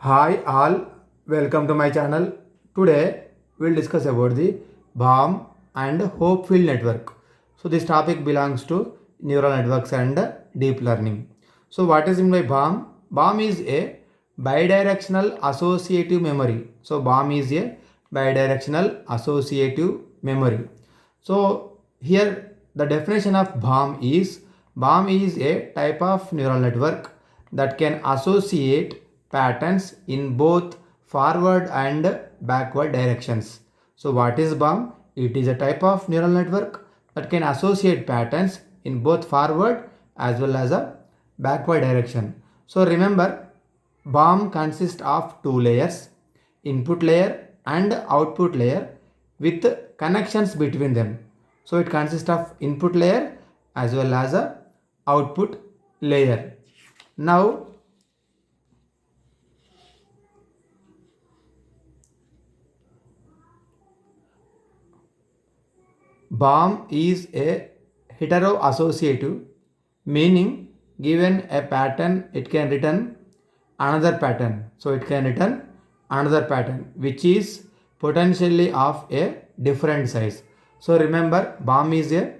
Hi all, welcome to my channel. Today we'll discuss about the BOM and Hopfield Network. So this topic belongs to neural networks and deep learning. So what is in by BOM? BOM is a bidirectional associative memory. So BOM is a bidirectional associative memory. So here the definition of BOM is a type of neural network that can associate patterns in both forward and backward directions. So what is BOM? It is a type of neural network that can associate patterns in both forward as well as a backward direction. So remember, BOM consists of two layers, input layer and output layer with connections between them. So it consists of input layer as well as a output layer. Now BOM is a heteroassociative, meaning given a pattern, it can return another pattern. So it can return another pattern which is potentially of a different size. So remember, BOM is a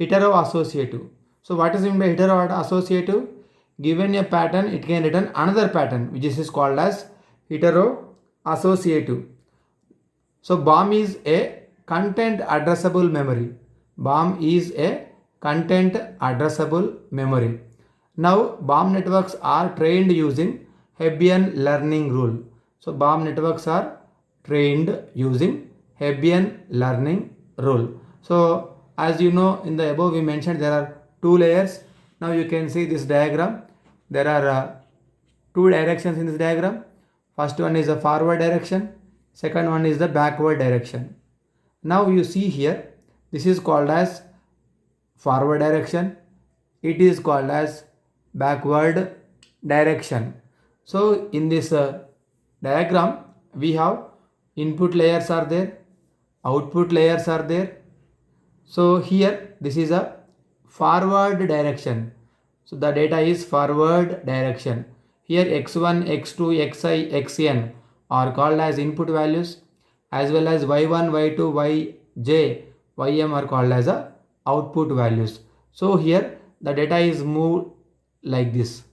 heteroassociative. So what is meant by heteroassociative? Given a pattern, it can return another pattern which is called as heteroassociative. So BOM is a content addressable memory. BOM is a content addressable memory. Now BOM networks are trained using Hebbian learning rule. So BOM networks are trained using Hebbian learning rule. So as you know, in the above we mentioned there are two layers. Now you can see this diagram. There are two directions in this diagram. First one is the forward direction. Second one is the backward direction. Now you see here, this is called as forward direction. It is called as backward direction. So in this diagram, we have input layers are there, output layers are there. So here, this is a forward direction. So the data is forward direction. Here x1, x2, xi, xn are called as input values, as well as y1, y2, yj, ym are called as a output values. So here the data is moved like this.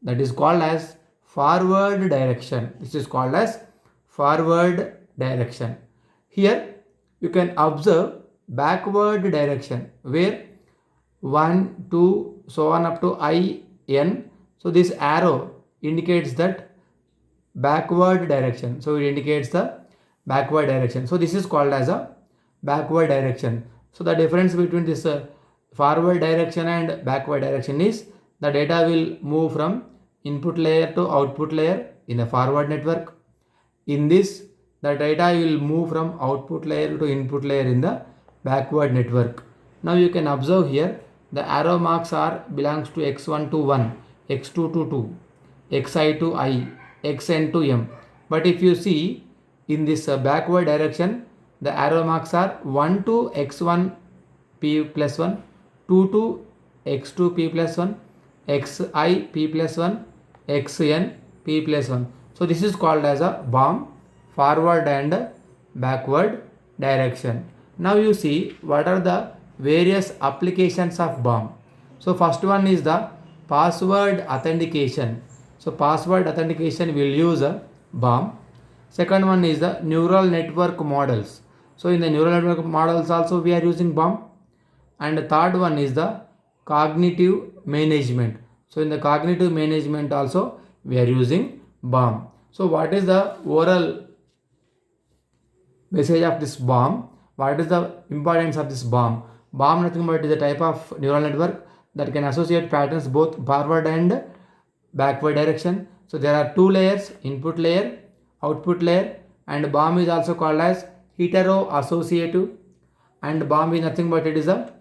That is called as forward direction. This is called as forward direction. Here you can observe backward direction where 1, 2, so on up to in. So this arrow indicates that backward direction. So it indicates the backward direction. So this is called as a backward direction. So the difference between this forward direction and backward direction is the data will move from input layer to output layer in a forward network. In this, the data will move from output layer to input layer in the backward network. Now you can observe here the arrow marks are belongs to x1 to 1, x2 to 2, xi to I, xn to m. But if you see in this backward direction, the arrow marks are 1 to x1 p plus 1, 2 to x2 p plus 1, xi p plus 1, xn p plus 1. So this is called as a BOM, forward and backward direction. Now you see what are the various applications of BOM. So first one is the password authentication. So password authentication will use a BOM. Second one is the neural network models. So in the neural network models also we are using BOM. And the third one is the cognitive management. So in the cognitive management also we are using BOM. So what is the overall message of this BOM? What is the importance of this BOM? BOM nothing but is a type of neural network that can associate patterns both forward and backward direction. So there are two layers, input layer, output layer, and BOM is also called as heteroassociative, and BOM is nothing but it is a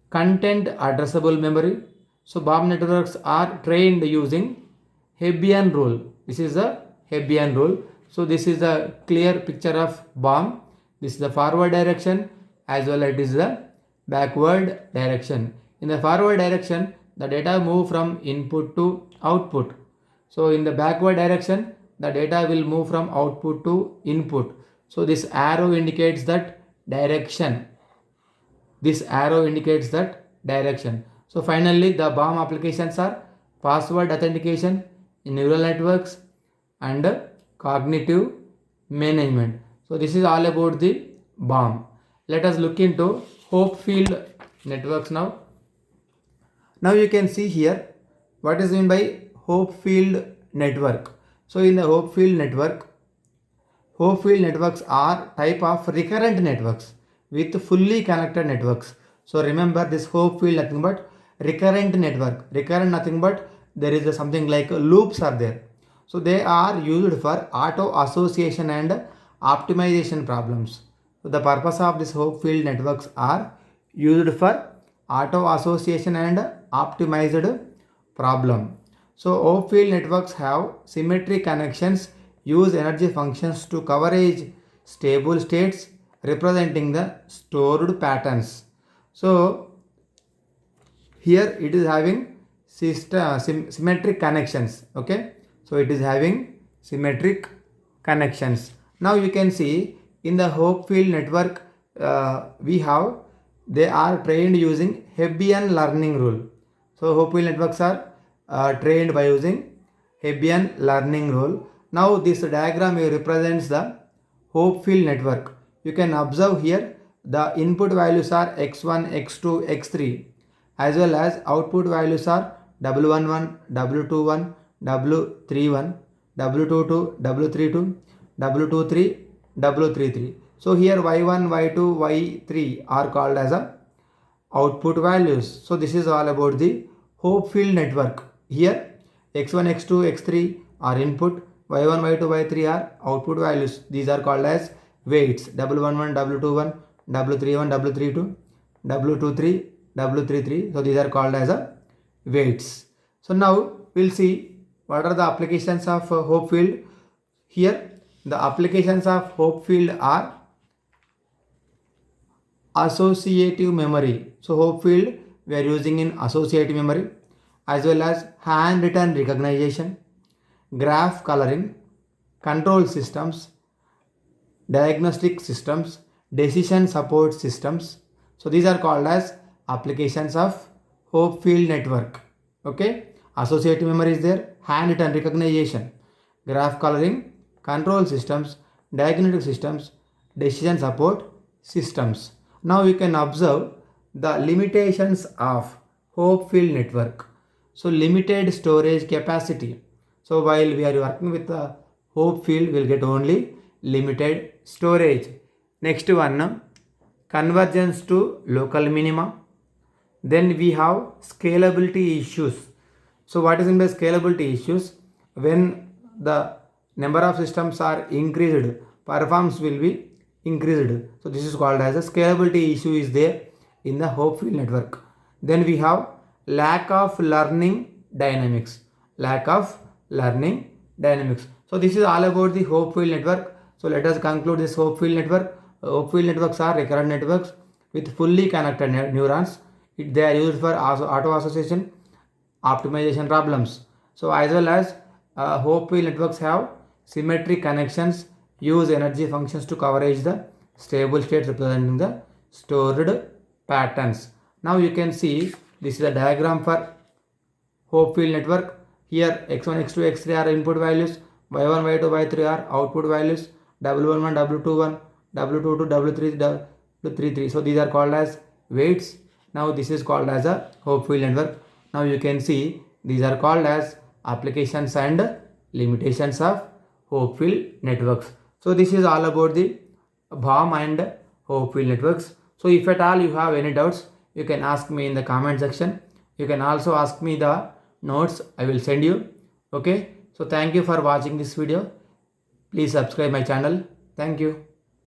content addressable memory. So BOM networks are trained using Hebbian rule. This is the Hebbian rule. So this is a clear picture of BOM. This is the forward direction as well as it is the backward direction. In the forward direction, the data move from input to output. So in the backward direction, the data will move from output to input. So this arrow indicates that direction. This arrow indicates that direction. So finally, the BOM applications are password authentication, neural networks, and cognitive management. So this is all about the BOM. Let us look into Hopefield networks now. Now you can see here what is meant by Hopefield network. So in the Hopefield networks are type of recurrent networks with fully connected networks. So remember this Hopefield nothing but recurrent network. Recurrent nothing but there is something like loops are there. So they are used for auto association and optimization problems. So the purpose of this Hopefield networks are used for auto association and optimized problem. So Hopfield networks have symmetric connections, use energy functions to coverage stable states representing the stored patterns. So here it is having symmetric connections. Okay, so it is having symmetric connections. Now you can see in the Hopefield network we have they are trained using Hebbian learning rule. So Hopefield networks are trained by using Hebbian learning rule. Now this diagram here represents the Hopefield network. You can observe here the input values are x1, x2, x3 as well as output values are W11, W21, W31, W22, W32, W23, W33. So here y1, y2, y3 are called as a output values. So this is all about the Hopefield network. Here x1, x2, x3 are input, y1, y2, y3 are output values. These are called as weights w11, w21, w31, w32, w23, w33. So these are called as a weights. So now we'll see what are the applications of Hopefield. Here the applications of Hopefield are associative memory. So Hopefield we are using in associative memory as well as handwritten recognition, graph coloring, control systems, diagnostic systems, decision support systems. So these are called as applications of Hopefield network. Okay, associative memory is there, handwritten recognition, graph coloring, control systems, diagnostic systems, decision support systems. Now you can observe the limitations of Hopefield network. So limited storage capacity. So while we are working with the Hopefield, we will get only limited storage. Next one, convergence to local minima. Then we have scalability issues. So what is in the scalability issues? When the number of systems are increased, performance will be increased. So this is called as a scalability issue is there in the Hopefield network. Then we have lack of learning dynamics. Lack of learning dynamics. So this is all about the Hopefield network. So let us conclude this Hopefield network. Hopefield networks are recurrent networks with fully connected neurons. They are used for auto association optimization problems. So as well as Hopefield networks have symmetric connections, use energy functions to coverage the stable states representing the stored patterns. Now you can see this is a diagram for Hopefield network. Here x1, x2, x3 are input values, y1, y2, y3 are output values, w11, w21, w22, w3, w33. So these are called as weights. Now this is called as a Hopefield network. Now you can see these are called as applications and limitations of Hopefield networks. So this is all about the BOM and Hopefield networks. So if at all you have any doubts, you can ask me in the comment section. You can also ask me the notes I will send you. Okay. So thank you for watching this video. Please subscribe my channel. Thank you.